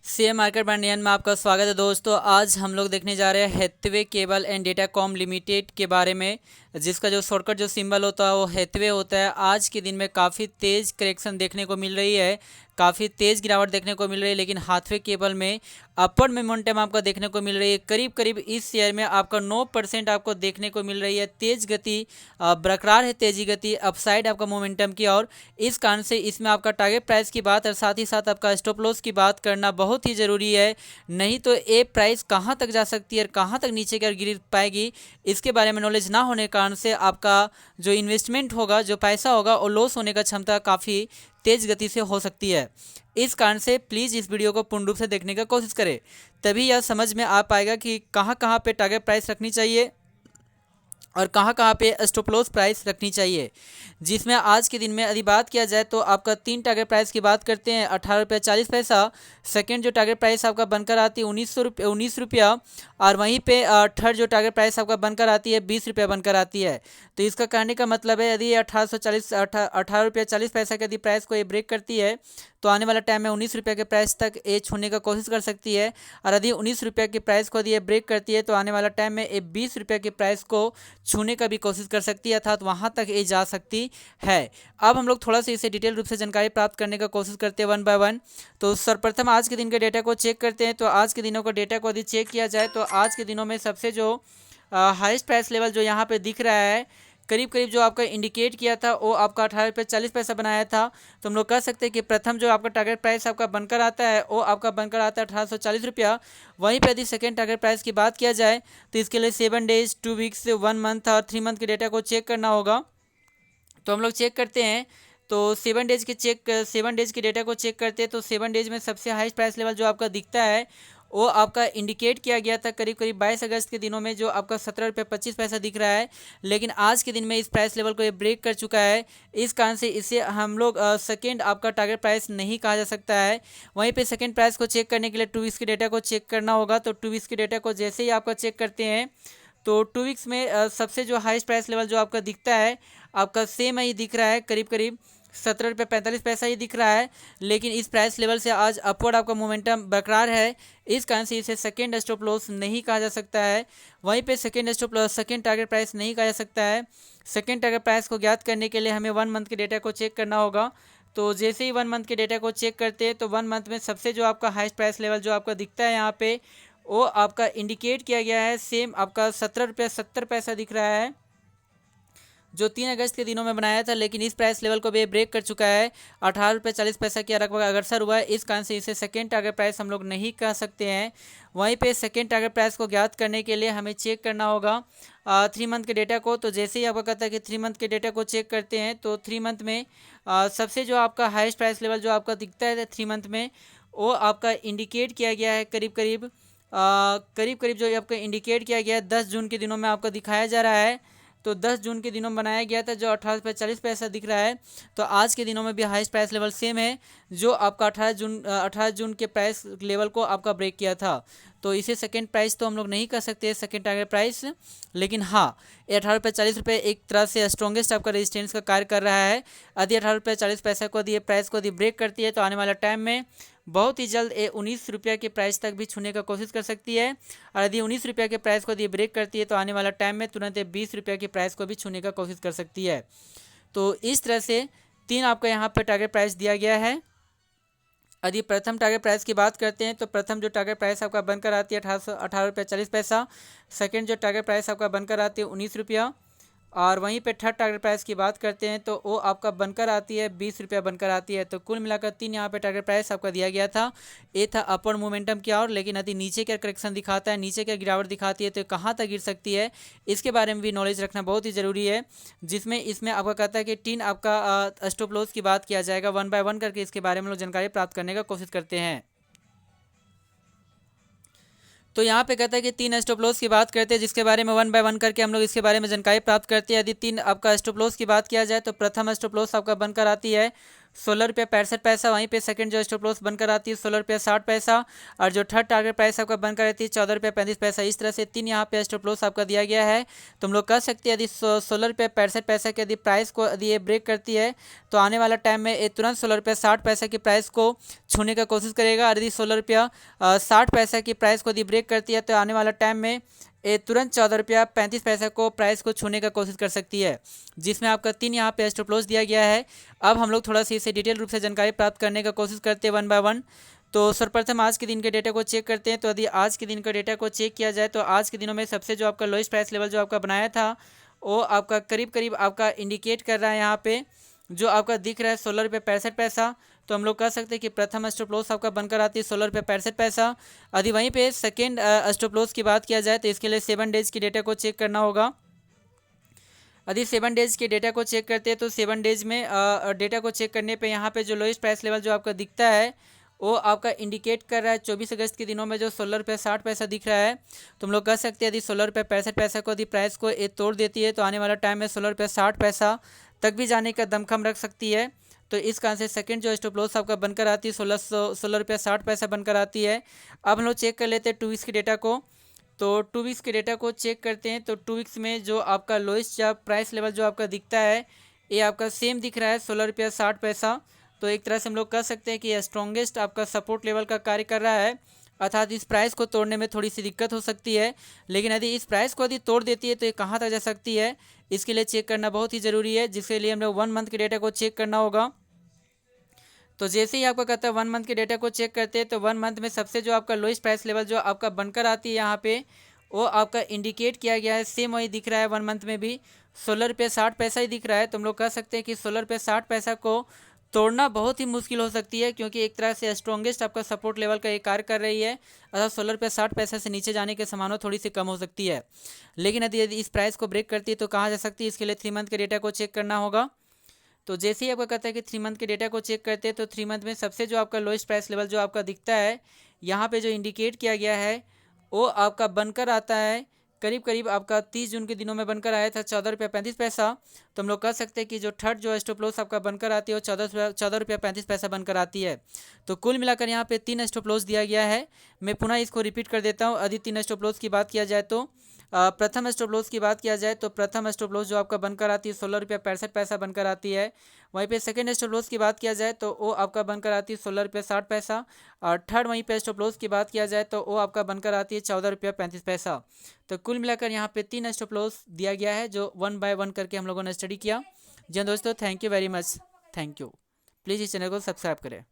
Share market बयान में आपका स्वागत है दोस्तों। आज हम लोग देखने जा रहे हैं Hathaway cable and Datacom limited के बारे में, जिसका जो शॉर्टकट जो सिंबल होता है वो हैथवे होता है। आज के दिन में काफ़ी तेज़ करेक्शन देखने को मिल रही है, काफ़ी तेज़ गिरावट देखने को मिल रही है, लेकिन हैथवे केबल में अपवर्ड मोमेंटम आपको देखने को मिल रही है। करीब करीब इस शेयर में आपका 9% आपको देखने को मिल रही है। तेज़ गति बरकरार है, तेज़ी गति अपसाइड आपका मोमेंटम की, और इस कारण से इसमें आपका टारगेट प्राइस की बात और साथ ही साथ आपका स्टॉप लॉस की बात करना बहुत ही ज़रूरी है। नहीं तो ये प्राइस कहाँ तक जा सकती है और कहाँ तक नीचे की गिर पाएगी, इसके बारे में नॉलेज ना होने के कारण से आपका जो इन्वेस्टमेंट होगा, जो पैसा होगा, वो लॉस होने का क्षमता काफ़ी तेज़ गति से हो सकती है। इस कारण से प्लीज़ इस वीडियो को पूर्ण रूप से देखने का कोशिश करें, तभी यह समझ में आ पाएगा कि कहाँ कहाँ पे टारगेट प्राइस रखनी चाहिए और कहाँ कहाँ पे स्टॉप लॉस प्राइस रखनी चाहिए। जिसमें आज के दिन में यदि बात किया जाए तो आपका 3 टारगेट प्राइस की बात करते हैं, 18 रुपया 40 पैसा। सेकेंड जो टारगेट प्राइस आपका बनकर आती है 19 रुपया, और वहीं पे थर्ड जो टारगेट प्राइस आपका बनकर आती है 20 रुपया बनकर आती है। तो इसका कहने का मतलब है यदि 18 रुपया 40 पैसा के यदि प्राइस को ये ब्रेक करती है तो आने वाला टाइम में 19 रुपये के प्राइस तक ये छूने का कोशिश कर सकती है, और यदि 19 रुपये के प्राइस को यदि ये ब्रेक करती है तो आने वाला टाइम में ये 20 रुपये के प्राइस को छूने का भी कोशिश कर सकती है, अर्थात वहाँ तक ये जा सकती है। अब हम लोग थोड़ा सा इसे डिटेल रूप से जानकारी प्राप्त करने का कोशिश करते हैं वन बाय वन। तो सर्वप्रथम आज के दिन के डेटा को चेक करते हैं। तो आज के दिनों का डेटा को यदि चेक किया जाए तो आज के दिनों में सबसे जो हाईएस्ट प्राइस लेवल जो यहाँ पे दिख रहा है, करीब करीब जो आपका इंडिकेट किया था वो आपका 18 रुपये 40 पैसा बनाया था। तो हम लोग कह सकते हैं कि प्रथम जो आपका टारगेट प्राइस आपका बनकर आता है वो आपका बनकर आता है 1840 रुपया। वहीं पे यदि सेकेंड टारगेट प्राइस की बात किया जाए तो इसके लिए 7 डेज 2 वीक्स 1 मंथ और 3 मंथ के डेटा को चेक करना होगा। तो हम लोग चेक करते हैं। तो 7 डेज के डेटा को चेक करते हैं। तो 7 डेज में सबसे हाईएस्ट प्राइस लेवल जो आपका दिखता है वो आपका इंडिकेट किया गया था करीब करीब 22 अगस्त के दिनों में, जो आपका 17 रुपये 25 पैसा दिख रहा है। लेकिन आज के दिन में इस प्राइस लेवल को ये ब्रेक कर चुका है। इस कारण से इसे हम लोग सेकेंड आपका टारगेट प्राइस नहीं कहा जा सकता है। वहीं पे सेकेंड प्राइस को चेक करने के लिए 2 वीक्स के डेटा को चेक करना होगा। तो 2 वीक्स के डेटा को जैसे ही आपका चेक करते हैं तो 2 वीक्स में सबसे जो हाईएस्ट प्राइस लेवल जो आपका दिखता है आपका सेम ही दिख रहा है, करीब करीब 17 रुपये 45 पैसा ही दिख रहा है। लेकिन इस प्राइस लेवल से आज अपवर्ड आपका मोमेंटम बरकरार है, इस कारण से इसे सेकेंड स्टॉप लॉस नहीं कहा जा सकता है। वहीं पे सेकेंड टारगेट प्राइस नहीं कहा जा सकता है। सेकेंड टारगेट प्राइस को ज्ञात करने के लिए हमें 1 मंथ के डेटा को चेक करना होगा। तो जैसे ही 1 मंथ के डेटा को चेक करते हैं तो 1 मंथ में सबसे जो आपका हाईएस्ट प्राइस लेवल जो आपका दिखता है यहाँ पे वो आपका इंडिकेट किया गया है, सेम आपका 17 रुपये 70 पैसा दिख रहा है, जो 3 अगस्त के दिनों में बनाया था। लेकिन इस प्राइस लेवल को भी ब्रेक कर चुका है, 18 रुपये 40 पैसा के लगभग अग्रसर हुआ है। इस कारण से इसे सेकेंड टारगेट प्राइस हम लोग नहीं कह सकते हैं। वहीं पे सेकेंड टारगेट प्राइस को ज्ञात करने के लिए हमें चेक करना होगा 3 मंथ के डेटा को। तो जैसे ही आपको कहता है कि 3 मंथ के डेटा को चेक करते हैं तो 3 मंथ में सबसे जो आपका हाईएस्ट प्राइस लेवल जो आपका दिखता है 3 मंथ में वो आपका इंडिकेट किया गया है करीब करीब जो आपका इंडिकेट किया गया है 10 जून के दिनों में आपका दिखाया जा रहा है। तो 10 जून के दिनों में बनाया गया था, जो 18 रुपये 40 पैसा दिख रहा है। तो आज के दिनों में भी हाईएस्ट प्राइस लेवल सेम है, जो आपका 18 जून के प्राइस लेवल को आपका ब्रेक किया था। तो इसे सेकेंड प्राइस तो हम लोग नहीं कर सकते सेकेंड टारगेट प्राइस, लेकिन हाँ 18 रुपये 40 एक तरह से स्ट्रॉन्गेस्ट आपका रेजिस्टेंस का कार्य कर रहा है। यदि 18 रुपये 40 पैसा को यदि प्राइस को यदि ब्रेक करती है तो आने वाला टाइम में बहुत ही जल्द ये 19 रुपये के प्राइस तक भी छूने का कोशिश कर सकती है, और यदि 19 रुपये के प्राइस को यदि ब्रेक करती है तो आने वाला टाइम में तुरंत 20 रुपये के प्राइस को भी छूने का कोशिश कर सकती है। तो इस तरह से 3 आपका यहाँ पर टारगेट प्राइस दिया गया है। यदि प्रथम टारगेट प्राइस की बात करते हैं तो प्रथम जो टारगेट प्राइस आपका बनकर आती है 18 रुपये 40 पैसा। सेकेंड जो टारगेट प्राइस आपका बनकर आती है 19 रुपया, और वहीं पे थर्ड टारगेट प्राइस की बात करते हैं तो वो आपका बनकर आती है 20 रुपया बनकर आती है। तो कुल मिलाकर 3 यहाँ पे टारगेट प्राइस आपका दिया गया था। ये था अपवर्ड मोमेंटम की ओर, लेकिन यदि नीचे क्या करेक्शन दिखाता है, नीचे क्या गिरावट दिखाती है तो कहाँ तक गिर सकती है, इसके बारे में भी नॉलेज रखना बहुत ही ज़रूरी है। जिसमें इसमें आपका कहता है कि 3 आपका स्टॉप लॉस की बात किया जाएगा, 1 बाय 1 करके इसके बारे में लोग जानकारी प्राप्त करने का कोशिश करते हैं। तो यहाँ पे कहता है कि 3 स्टॉप लॉस की बात करते हैं, जिसके बारे में 1 बाय 1 करके हम लोग इसके बारे में जानकारी प्राप्त करते हैं। यदि 3 आपका स्टॉप लॉस की बात किया जाए तो प्रथम स्टॉप लॉस आपका बनकर आती है 16 रुपया 65 पैसा। वहीं पे सेकंड जो स्टॉप लॉस बनकर आती है 16 रुपया 60 पैसा, और जो थर्ड टारगेट प्राइस आपका बनकर रहती है 14 रुपया 35 पैसा। इस तरह से 3 यहाँ पे स्टॉप लॉस आपका दिया गया है। तो हम लोग कह सकते हैं यदि 16 रुपया 65 पैसा के यदि प्राइस को यदि ये ब्रेक करती है तो आने वाला टाइम में ये तुरंत 16 रुपया 60 पैसा की प्राइस को छूने का कोशिश करेगा। और यदि 16 रुपया 60 पैसा की प्राइस को यदि ब्रेक करती है तो आने वाला टाइम में ये तुरंत 14 रुपया 35 पैसा को प्राइस को छूने का कोशिश कर सकती है, जिसमें आपका 3 यहाँ पे स्टॉप लॉस दिया गया है। अब हम लोग थोड़ा सा इसे डिटेल रूप से जानकारी प्राप्त करने का कोशिश करते हैं वन बाय वन। तो सर्वप्रथम आज के दिन के डेटा को चेक करते हैं। तो यदि आज के दिन का डेटा को चेक किया जाए तो आज के दिनों में सबसे जो आपका लोएस्ट प्राइस लेवल जो आपका बनाया था वो आपका करीब करीब आपका इंडिकेट कर रहा है यहाँ पे जो आपका दिख रहा है 16 रुपया 65 पैसा। तो हम लोग कह सकते हैं कि प्रथम स्टॉप लॉस आपका बनकर आती है 16 रुपया 65 पैसा। यदि वहीं पे सेकेंड स्टॉप लॉस की बात किया जाए तो इसके लिए 7 डेज की डेटा को चेक करना होगा। यदि 7 डेज के डेटा को चेक करते हैं तो 7 डेज में डेटा को चेक करने पे यहाँ पे जो लोएस्ट प्राइस लेवल जो आपका दिखता है वो आपका इंडिकेट कर रहा है 24 अगस्त के दिनों में जो 16 रुपया 60 पैसा दिख रहा है। तो हम लोग कह सकते हैं यदि 16 रुपया 65 पैसा को यदि प्राइस को ये तोड़ देती है तो आने वाला टाइम में 16 रुपया 60 पैसा तक भी जाने का दमखम रख सकती है। तो इस कारण से सेकंड जो स्टॉप लॉस आपका बनकर आती है 16 रुपया 60 पैसा बनकर आती है। अब हम लोग चेक कर लेते हैं 2 वीक्स के डेटा को। तो 2 वीक्स के डेटा को चेक करते हैं तो 2 वीक्स में जो आपका लोएस्ट या प्राइस लेवल जो आपका दिखता है ये आपका सेम दिख रहा है 16 रुपया 60 पैसा। तो एक तरह से हम लोग कह सकते हैं कि यह स्ट्रॉन्गेस्ट आपका सपोर्ट लेवल का कार्य कर रहा है, अर्थात इस प्राइस को तोड़ने में थोड़ी सी दिक्कत हो सकती है। लेकिन यदि इस प्राइस को यदि तोड़ देती है तो ये कहाँ तक जा सकती है इसके लिए चेक करना बहुत ही ज़रूरी है, जिसके लिए हम लोग 1 मंथ के डेटा को चेक करना होगा। तो जैसे ही आपका कहता है 1 मंथ के डेटा को चेक करते हैं तो 1 मंथ में सबसे जो आपका लोएस्ट प्राइस लेवल जो आपका बनकर आती है यहाँ पे वो आपका इंडिकेट किया गया है, सेम वही दिख रहा है 1 मंथ में भी 16 रुपया 60 पैसा ही दिख रहा है। तो हम लोग कह सकते हैं कि 16 रुपया 60 पैसा को तोड़ना बहुत ही मुश्किल हो सकती है, क्योंकि एक तरह से स्ट्रॉन्गेस्ट आपका सपोर्ट लेवल का ये कार्य कर रही है, अर्थात 16 रुपया 60 पैसा से नीचे जाने के संभावना थोड़ी सी कम हो सकती है। लेकिन यदि इस प्राइस को ब्रेक करती है तो कहाँ जा सकती है इसके लिए 3 मंथ के डेटा को चेक करना होगा। तो जैसे ही आपका कहता है कि 3 मंथ के डेटा को चेक करते हैं तो 3 मंथ में सबसे जो आपका लोएस्ट प्राइस लेवल जो आपका दिखता है यहाँ पे जो इंडिकेट किया गया है वो आपका बनकर आता है करीब करीब आपका 30 जून के दिनों में बनकर आया था 14 रुपया 35 पैसा। तो हम लोग कह सकते हैं कि जो थर्ड जो स्टॉप लॉस आपका बनकर आती है वो 14 रुपया 35 पैसा बनकर आती है। तो कुल मिलाकर यहाँ पे 3 स्टॉप लॉस दिया गया है। मैं पुनः इसको रिपीट कर देता हूँ। यदि 3 स्टॉप लॉस की बात किया जाए तो प्रथम स्टॉप लॉस की बात किया जाए तो प्रथम स्टॉप लॉस जो आपका बनकर आती है 16 रुपया 65 पैसा बनकर आती है। वहीं पे सेकंड स्टॉप लॉस की बात किया जाए तो वो आपका बनकर आती है 16 रुपया 60 पैसा, और थर्ड वहीं पे स्टॉप लॉस की बात किया जाए तो वो आपका बनकर आती है 14 रुपया 35 पैसा। तो कुल मिलाकर यहाँ पे 3 स्टॉप लॉस दिया गया है जो 1 बाय 1 करके हम लोगों ने स्टडी किया। जी दोस्तों, thank you very much, thank you. Please इस चैनल को सब्सक्राइब करें।